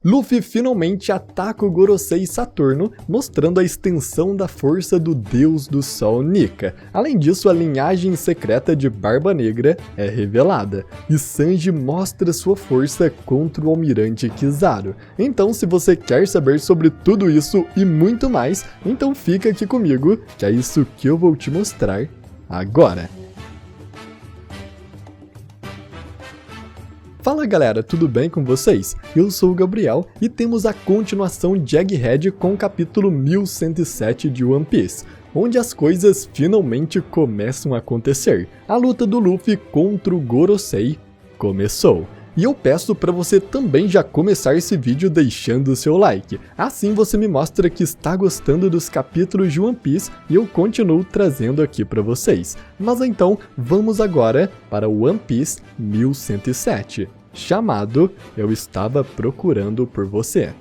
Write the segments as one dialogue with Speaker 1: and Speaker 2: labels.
Speaker 1: Luffy finalmente ataca o Gorosei Saturno, mostrando a extensão da força do Deus do Sol Nika. Além disso, a linhagem secreta de Barba Negra é revelada, e Sanji mostra sua força contra o Almirante Kizaru. Então, se você quer saber sobre tudo isso e muito mais, então fica aqui comigo, que é isso que eu vou te mostrar agora. Fala galera, tudo bem com vocês? Eu sou o Gabriel e temos a continuação de Egghead com o capítulo 1107 de One Piece, onde as coisas finalmente começam a acontecer. A luta do Luffy contra o Gorosei começou. E eu peço para você também já começar esse vídeo deixando o seu like. Assim você me mostra que está gostando dos capítulos de One Piece e eu continuo trazendo aqui para vocês. Mas então, vamos agora para o One Piece 1107, chamado Eu Estava Procurando por Você.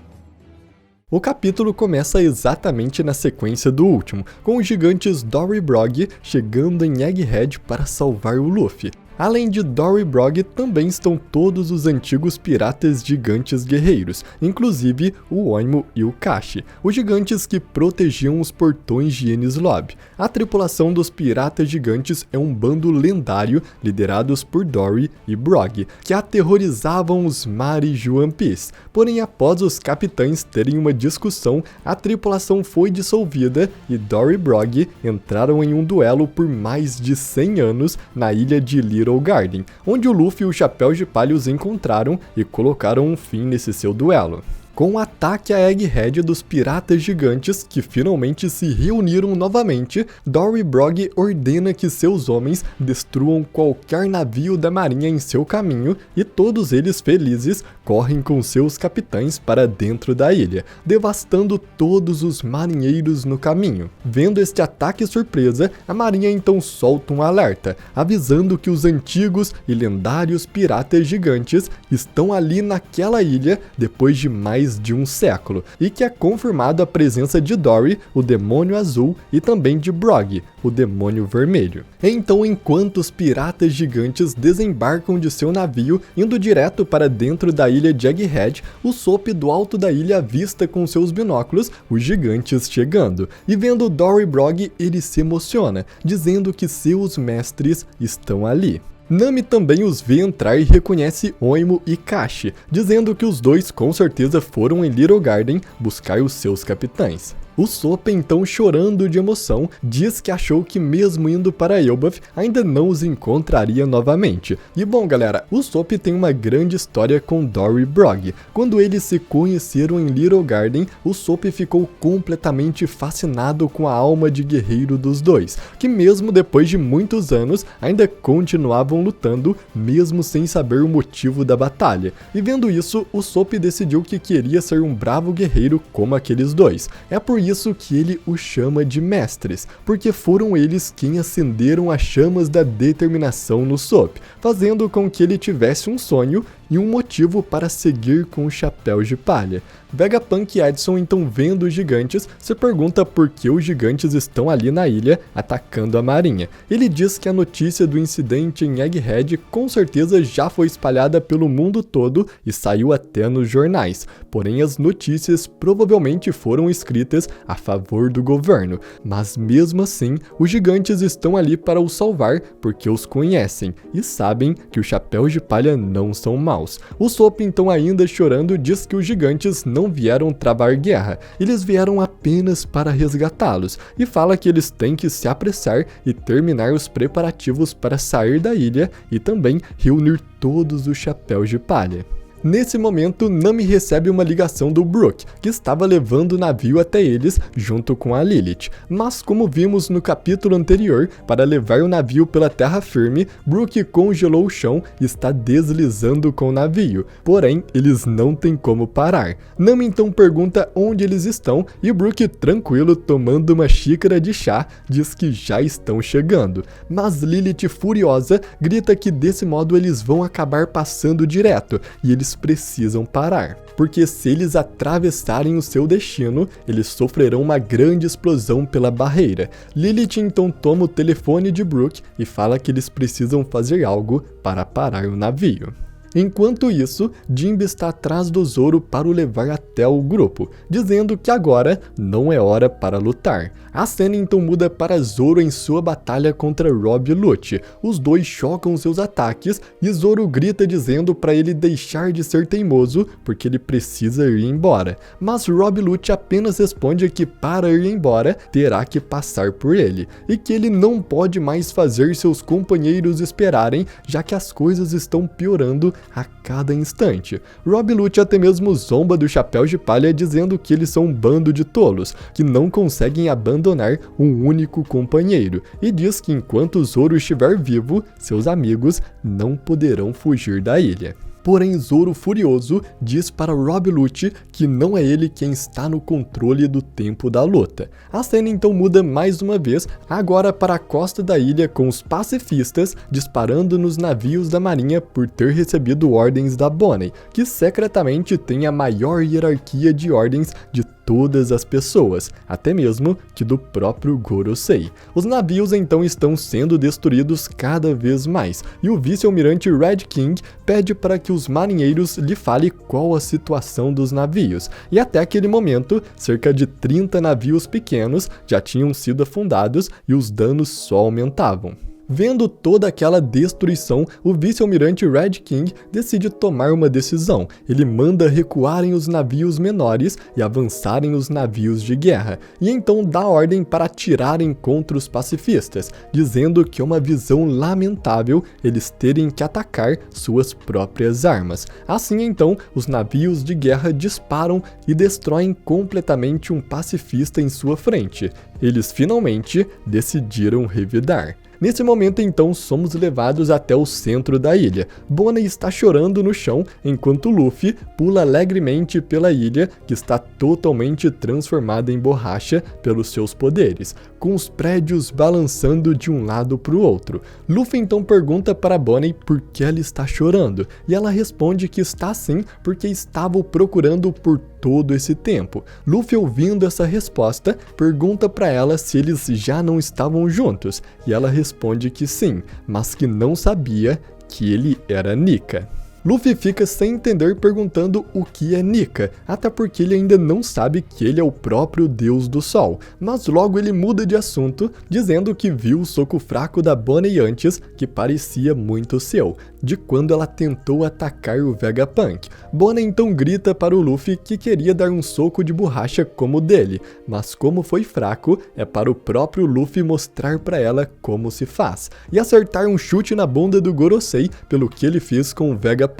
Speaker 1: O capítulo começa exatamente na sequência do último, com os gigantes Dory e Brog chegando em Egghead para salvar o Luffy. Além de Dory e Brog, também estão todos os antigos piratas gigantes guerreiros, inclusive o Oimo e o Kashi, os gigantes que protegiam os portões de Enies Lobby. A tripulação dos piratas gigantes é um bando lendário liderados por Dory e Brog, que aterrorizavam os mares de One Piece. Porém, após os capitães terem uma discussão, a tripulação foi dissolvida e Dory e Brog entraram em um duelo por mais de 100 anos na ilha de Little Garden, onde o Luffy e o Chapéu de Palha os encontraram e colocaram um fim nesse seu duelo. Com o ataque a Egghead dos piratas gigantes, que finalmente se reuniram novamente, Dory Brog ordena que seus homens destruam qualquer navio da marinha em seu caminho e todos eles felizes correm com seus capitães para dentro da ilha, devastando todos os marinheiros no caminho. Vendo este ataque surpresa, a marinha então solta um alerta, avisando que os antigos e lendários piratas gigantes estão ali naquela ilha depois de mais de um século, e que é confirmado a presença de Dory, o demônio azul, e também de Brog, o demônio vermelho. Então, enquanto os piratas gigantes desembarcam de seu navio, indo direto para dentro da ilha de Egghead, o Sop do alto da ilha avista com seus binóculos os gigantes chegando, e vendo Dory Brog, ele se emociona, dizendo que seus mestres estão ali. Nami também os vê entrar e reconhece Oimo e Kashi, dizendo que os dois com certeza foram em Little Garden buscar os seus capitães. O Sop, então chorando de emoção, diz que achou que mesmo indo para Elbaf, ainda não os encontraria novamente. E bom galera, o Sop tem uma grande história com Dory Brog. Quando eles se conheceram em Little Garden, o Sop ficou completamente fascinado com a alma de guerreiro dos dois, que mesmo depois de muitos anos, ainda continuavam lutando, mesmo sem saber o motivo da batalha. E vendo isso, o Sop decidiu que queria ser um bravo guerreiro como aqueles dois. É por isso que ele os chama de mestres, porque foram eles quem acenderam as chamas da determinação no Sop, fazendo com que ele tivesse um sonho e um motivo para seguir com o Chapéu de Palha. Vegapunk e Edson, então vendo os gigantes, se pergunta por que os gigantes estão ali na ilha atacando a marinha. Ele diz que a notícia do incidente em Egghead com certeza já foi espalhada pelo mundo todo e saiu até nos jornais, porém as notícias provavelmente foram escritas a favor do governo, mas mesmo assim os gigantes estão ali para os salvar porque os conhecem e sabem que os Chapéus de Palha não são maus. O Sop, então ainda chorando, diz que os gigantes não vieram travar guerra, eles vieram apenas para resgatá-los, e fala que eles têm que se apressar e terminar os preparativos para sair da ilha e também reunir todos os Chapéus de Palha. Nesse momento, Nami recebe uma ligação do Brook, que estava levando o navio até eles junto com a Lilith. Mas como vimos no capítulo anterior, para levar o navio pela terra firme, Brook congelou o chão e está deslizando com o navio. Porém, eles não têm como parar. Nami então pergunta onde eles estão e Brook, tranquilo, tomando uma xícara de chá, diz que já estão chegando. Mas Lilith, furiosa, grita que desse modo eles vão acabar passando direto e eles precisam parar, porque se eles atravessarem o seu destino, eles sofrerão uma grande explosão pela barreira. Lilith então toma o telefone de Brook e fala que eles precisam fazer algo para parar o navio. Enquanto isso, Jinbe está atrás do Zoro para o levar até o grupo, dizendo que agora não é hora para lutar. A cena então muda para Zoro em sua batalha contra Rob Lucci. Os dois chocam seus ataques e Zoro grita dizendo para ele deixar de ser teimoso porque ele precisa ir embora. Mas Rob Lucci apenas responde que para ir embora terá que passar por ele e que ele não pode mais fazer seus companheiros esperarem, já que as coisas estão piorando a cada instante. Rob Lucci até mesmo zomba do Chapéu de Palha dizendo que eles são um bando de tolos, que não conseguem abandonar um único companheiro, e diz que enquanto Zoro estiver vivo, seus amigos não poderão fugir da ilha. Porém, Zoro, furioso, diz para Rob Lucci que não é ele quem está no controle do tempo da luta. A cena então muda mais uma vez, agora para a costa da ilha, com os pacifistas disparando nos navios da marinha por ter recebido ordens da Bonnie, que secretamente tem a maior hierarquia de ordens de todas as pessoas, até mesmo que do próprio Gorosei. Os navios então estão sendo destruídos cada vez mais, e o vice-almirante Red King pede para que os marinheiros lhe falem qual a situação dos navios, e até aquele momento, cerca de 30 navios pequenos já tinham sido afundados e os danos só aumentavam. Vendo toda aquela destruição, o vice-almirante Red King decide tomar uma decisão. Ele manda recuarem os navios menores e avançarem os navios de guerra, e então dá ordem para atirarem contra os pacifistas, dizendo que é uma visão lamentável eles terem que atacar suas próprias armas. Assim então, os navios de guerra disparam e destroem completamente um pacifista em sua frente. Eles finalmente decidiram revidar. Nesse momento então somos levados até o centro da ilha. Bonnie está chorando no chão, enquanto Luffy pula alegremente pela ilha, que está totalmente transformada em borracha pelos seus poderes, com os prédios balançando de um lado para o outro. Luffy então pergunta para Bonnie por que ela está chorando, e ela responde que está assim porque estava o procurando por todo esse tempo. Luffy, ouvindo essa resposta, pergunta para ela se eles já não estavam juntos, e ela responde que sim, mas que não sabia que ele era Nika. Luffy fica sem entender, perguntando o que é Nika, até porque ele ainda não sabe que ele é o próprio Deus do Sol, mas logo ele muda de assunto, dizendo que viu o soco fraco da Bonnie antes, que parecia muito seu, de quando ela tentou atacar o Vegapunk. Bonnie então grita para o Luffy que queria dar um soco de borracha como o dele, mas como foi fraco, é para o próprio Luffy mostrar para ela como se faz, e acertar um chute na bunda do Gorosei pelo que ele fez com o Vegapunk,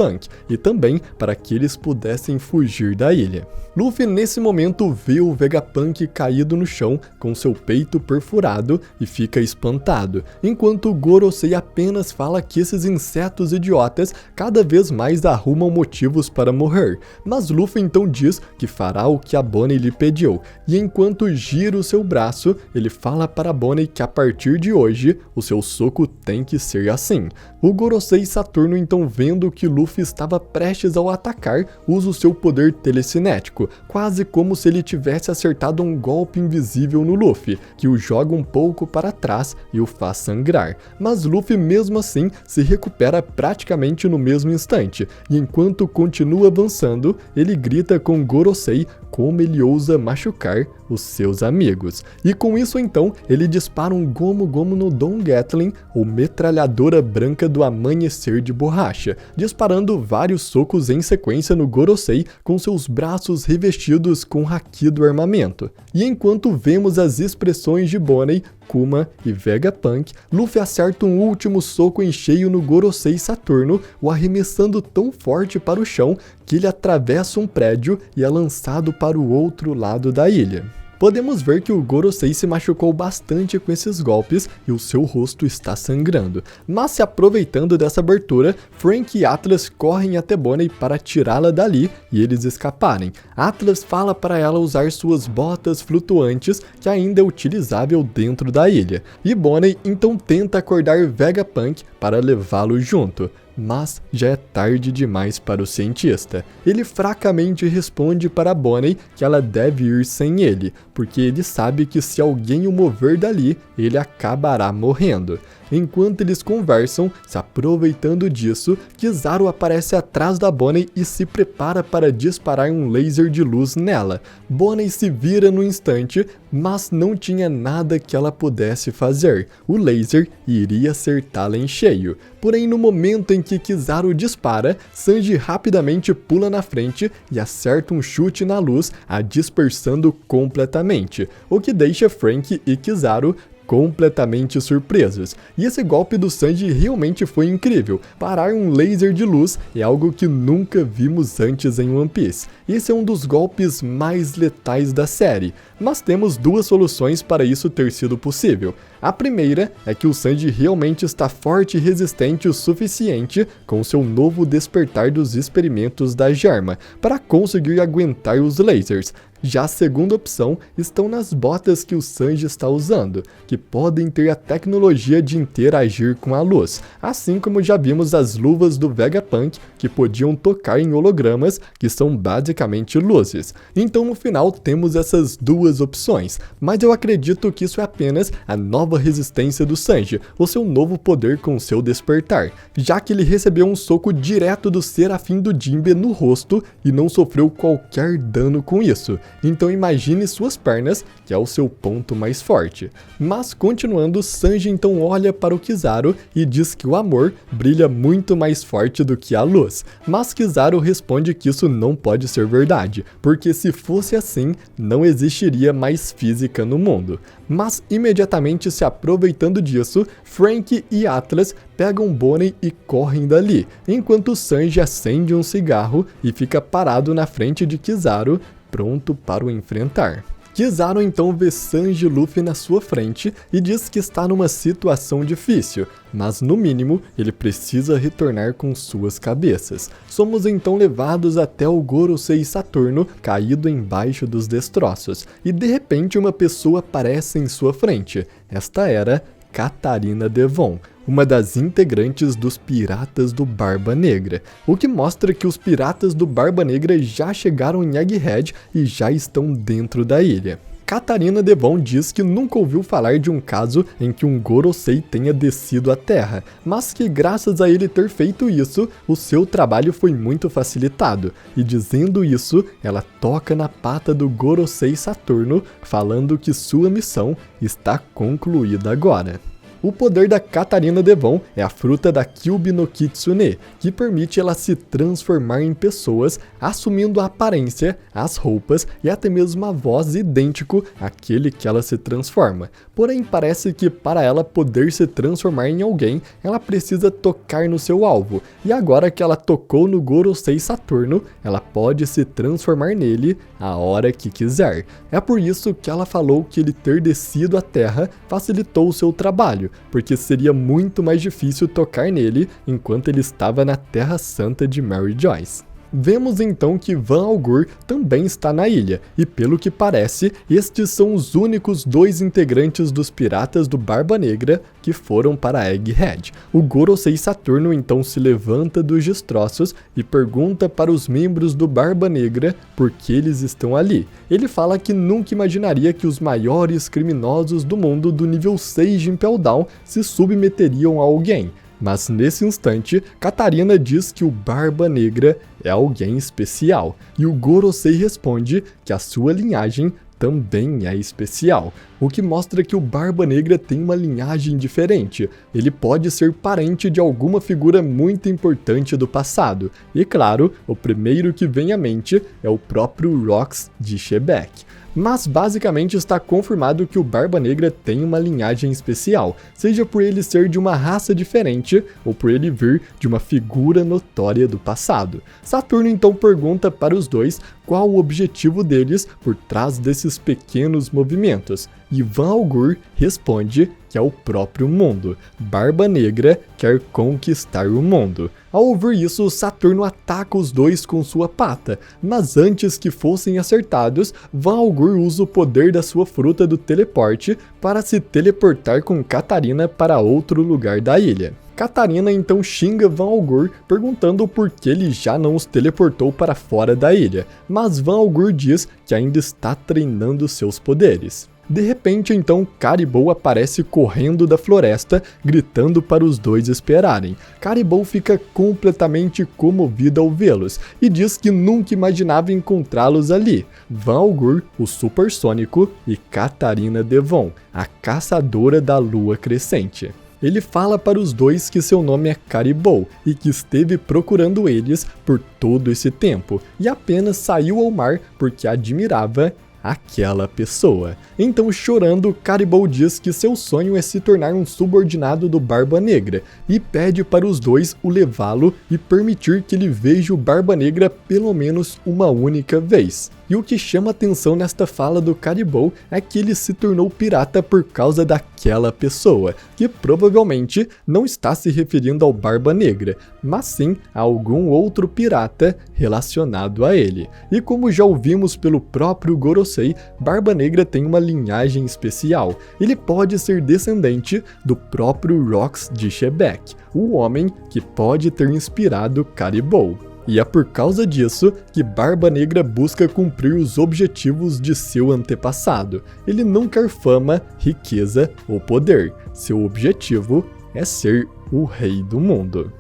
Speaker 1: e também para que eles pudessem fugir da ilha. Luffy nesse momento vê o Vegapunk caído no chão com seu peito perfurado e fica espantado, enquanto o Gorosei apenas fala que esses insetos idiotas cada vez mais arrumam motivos para morrer, mas Luffy então diz que fará o que a Bonnie lhe pediu, e enquanto gira o seu braço, ele fala para a Bonnie que a partir de hoje o seu soco tem que ser assim. O Gorosei Saturno então, vendo que Luffy estava prestes ao atacar, usa o seu poder telecinético, quase como se ele tivesse acertado um golpe invisível no Luffy, que o joga um pouco para trás e o faz sangrar. Mas Luffy mesmo assim se recupera praticamente no mesmo instante, e enquanto continua avançando, ele grita com Gorosei como ele ousa machucar os seus amigos. E com isso então, ele dispara um Gomu Gomu no Don Gatling, ou metralhadora branca do amanhecer de borracha, disparando vários socos em sequência no Gorosei com seus braços revestidos com haki do armamento. E enquanto vemos as expressões de Bonnie, Kuma e Vegapunk, Luffy acerta um último soco em cheio no Gorosei Saturno, o arremessando tão forte para o chão que ele atravessa um prédio e é lançado para o outro lado da ilha. Podemos ver que o Gorosei se machucou bastante com esses golpes e o seu rosto está sangrando, mas se aproveitando dessa abertura, Frank e Atlas correm até Bonnie para tirá-la dali e eles escaparem. Atlas fala para ela usar suas botas flutuantes, que ainda é utilizável dentro da ilha, e Bonnie então tenta acordar Vegapunk para levá-lo junto. Mas já é tarde demais para o cientista. Ele fracamente responde para Bonnie que ela deve ir sem ele, porque ele sabe que se alguém o mover dali, ele acabará morrendo. Enquanto eles conversam, se aproveitando disso, Kizaru aparece atrás da Bonnie e se prepara para disparar um laser de luz nela. Bonnie se vira no instante, mas não tinha nada que ela pudesse fazer. O laser iria acertá-la em cheio. Porém, no momento em que Kizaru dispara, Sanji rapidamente pula na frente e acerta um chute na luz, a dispersando completamente, o que deixa Franky e Kizaru completamente surpresos. E esse golpe do Sanji realmente foi incrível. Parar um laser de luz é algo que nunca vimos antes em One Piece. Esse é um dos golpes mais letais da série, mas temos duas soluções para isso ter sido possível. A primeira é que o Sanji realmente está forte e resistente o suficiente com seu novo despertar dos experimentos da Germa para conseguir aguentar os lasers. Já a segunda opção estão nas botas que o Sanji está usando, que podem ter a tecnologia de interagir com a luz, assim como já vimos as luvas do Vegapunk que podiam tocar em hologramas, que são basicamente luzes. Então no final temos essas duas opções, mas eu acredito que isso é apenas a nova resistência do Sanji, o seu novo poder com seu despertar, já que ele recebeu um soco direto do Serafim do Jinbe no rosto e não sofreu qualquer dano com isso. Então imagine suas pernas, que é o seu ponto mais forte. Mas continuando, Sanji então olha para o Kizaru e diz que o amor brilha muito mais forte do que a luz. Mas Kizaru responde que isso não pode ser verdade, porque se fosse assim, não existiria mais física no mundo. Mas imediatamente se aproveitando disso, Franky e Atlas pegam Bonnie e correm dali, enquanto Sanji acende um cigarro e fica parado na frente de Kizaru, pronto para o enfrentar. Kizaru então vê Sanji e Luffy na sua frente e diz que está numa situação difícil, mas no mínimo ele precisa retornar com suas cabeças. Somos então levados até o Gorosei Saturno caído embaixo dos destroços, e de repente uma pessoa aparece em sua frente. Esta era Katarina Devon, uma das integrantes dos Piratas do Barba Negra, o que mostra que os Piratas do Barba Negra já chegaram em Egghead e já estão dentro da ilha. Katarina Devon diz que nunca ouviu falar de um caso em que um Gorosei tenha descido à Terra, mas que graças a ele ter feito isso, o seu trabalho foi muito facilitado, e dizendo isso, ela toca na pata do Gorosei Saturno, falando que sua missão está concluída agora. O poder da Katarina Devon é a fruta da Kyuubi no Kitsune, que permite ela se transformar em pessoas, assumindo a aparência, as roupas e até mesmo a voz idêntico àquele que ela se transforma. Porém, parece que para ela poder se transformar em alguém, ela precisa tocar no seu alvo, e agora que ela tocou no Gorosei Saturno, ela pode se transformar nele a hora que quiser. É por isso que ela falou que ele ter descido à Terra facilitou o seu trabalho, porque seria muito mais difícil tocar nele enquanto ele estava na Terra Santa de Mary Joyce. Vemos então que Van Augur também está na ilha, e pelo que parece, estes são os únicos dois integrantes dos Piratas do Barba Negra que foram para Egghead. O Gorosei Saturno então se levanta dos destroços e pergunta para os membros do Barba Negra por que eles estão ali. Ele fala que nunca imaginaria que os maiores criminosos do mundo do nível 6 de Impel Down se submeteriam a alguém. Mas nesse instante, Katarina diz que o Barba Negra é alguém especial, e o Gorosei responde que a sua linhagem também é especial, o que mostra que o Barba Negra tem uma linhagem diferente. Ele pode ser parente de alguma figura muito importante do passado, e claro, o primeiro que vem à mente é o próprio Rox de Shebeck. Mas basicamente está confirmado que o Barba Negra tem uma linhagem especial, seja por ele ser de uma raça diferente ou por ele vir de uma figura notória do passado. Saturno então pergunta para os dois qual o objetivo deles por trás desses pequenos movimentos, e Van Augur responde que é o próprio mundo. Barba Negra quer conquistar o mundo. Ao ouvir isso, Saturno ataca os dois com sua pata, mas antes que fossem acertados, Van Augur usa o poder da sua fruta do teleporte para se teleportar com Katarina para outro lugar da ilha. Katarina então xinga Van Augur, perguntando por que ele já não os teleportou para fora da ilha, mas Van Augur diz que ainda está treinando seus poderes. De repente, então, Caribou aparece correndo da floresta, gritando para os dois esperarem. Caribou fica completamente comovida ao vê-los e diz que nunca imaginava encontrá-los ali. Van Augur, o supersônico, e Catarina Devon, a caçadora da lua crescente. Ele fala para os dois que seu nome é Caribou e que esteve procurando eles por todo esse tempo e apenas saiu ao mar porque admirava aquela pessoa. Então, chorando, Caribou diz que seu sonho é se tornar um subordinado do Barba Negra e pede para os dois o levá-lo e permitir que ele veja o Barba Negra pelo menos uma única vez. E o que chama atenção nesta fala do Caribou é que ele se tornou pirata por causa daquela pessoa, que provavelmente não está se referindo ao Barba Negra, mas sim a algum outro pirata relacionado a ele. E como já ouvimos pelo próprio Gorosei, Barba Negra tem uma linhagem especial. Ele pode ser descendente do próprio Rox de Shebeck, o homem que pode ter inspirado Caribou. E é por causa disso que Barba Negra busca cumprir os objetivos de seu antepassado. Ele não quer fama, riqueza ou poder. Seu objetivo é ser o rei do mundo.